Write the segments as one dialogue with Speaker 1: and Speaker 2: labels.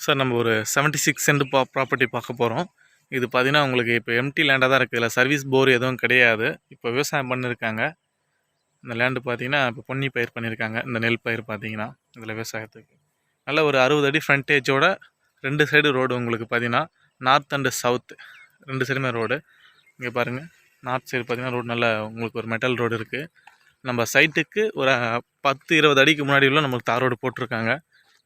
Speaker 1: Sir நம்ம ஒரு 76 send property பார்க்க போகிறோம். இது பார்த்தீங்கன்னா உங்களுக்கு இப்போ எம்டி லேண்டாக தான் இருக்குது. இதில் சர்வீஸ் போர் எதுவும் கிடையாது. இப்போ விவசாயம் பண்ணியிருக்காங்க. இந்த லேண்டு பார்த்தீங்கன்னா இப்போ பொன்னி பயிர் பண்ணியிருக்காங்க. இந்த நெல் பயிர் பார்த்தீங்கன்னா இதில் விவசாயத்துக்கு நல்ல ஒரு 60 அடி ஃப்ரண்டேஜோட 2 சைடு ரோடு உங்களுக்கு பார்த்தீங்கன்னா நார்த் அண்டு சவுத் 2 சைடுமே ரோடு. இங்கே பாருங்கள், நார்த் சைடு பார்த்தீங்கன்னா ரோடு நல்ல உங்களுக்கு ஒரு மெட்டல் ரோடு இருக்குது. நம்ம சைட்டுக்கு ஒரு 10-20 அடிக்கு முன்னாடி உள்ள நம்மளுக்கு தார் ரோடு போட்டிருக்காங்க.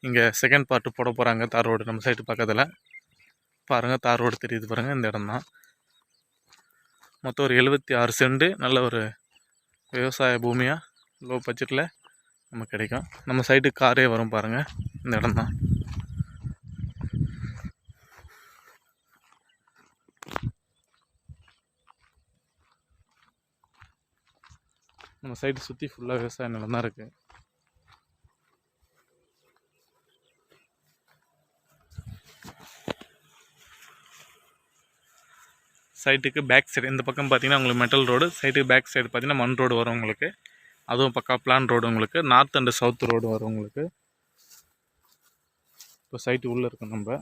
Speaker 1: இங்கே செகண்ட் பார்ட்டு போட போகிறாங்க தார் ரோடு நம்ம சைட்டு பக்கத்தில். பாருங்கள், தார் ரோடு தெரியுது பாருங்கள், இந்த இடம் தான். மொத்தம் ஒரு 76 சென்ட் நல்ல ஒரு விவசாய பூமியாக லோ பட்ஜெட்டில் நமக்கு கிடைக்கும். நம்ம சைட்டுக்கு காரே வரும் பாருங்கள், இந்த இடம் தான். நம்ம சைட்டு சுற்றி ஃபுல்லாக விவசாய நிலம் தான் இருக்குது. சைட்டுக்கு பேக் சைடு இந்த பக்கம் பார்த்தீங்கன்னா உங்களுக்கு மெட்டல் ரோடு, சைட்டுக்கு பேக் சைடு பார்த்தீங்கன்னா மண் ரோடு வரும் உங்களுக்கு. அதுவும் பக்கா பிளான் ரோடு உங்களுக்கு. நார்த் அண்டு சவுத் ரோடு வரும் உங்களுக்கு. இப்போ சைட்டு உள்ளே இருக்கும். நம்ம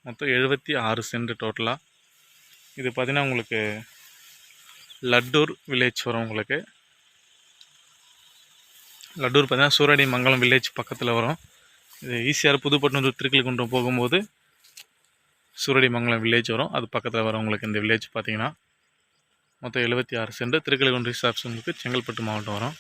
Speaker 1: மொத்தம் 76 சென்ட் டோட்டலாக. இது பார்த்தீங்கன்னா உங்களுக்கு லட்டூர் வில்லேஜ் வரும் உங்களுக்கு. லட்டூர் பார்த்தீங்கன்னா சூரடி மங்கலம் வில்லேஜ் பக்கத்தில் வரும். இது ஈசிஆர் புதுப்பட்டினம் திருக்கல்குன்றம் போகும்போது சூரடி மங்கலம் வில்லேஜ் வரும், அது பக்கத்தில் வரும் உங்களுக்கு. இந்த வில்லேஜ் பார்த்தீங்கன்னா மொத்தம் 76 சென்ட். திருக்கல்குன்றம் ரிசார்ட்ஸ் உங்களுக்கு செங்கல்பட்டு மாவட்டம் வரும்.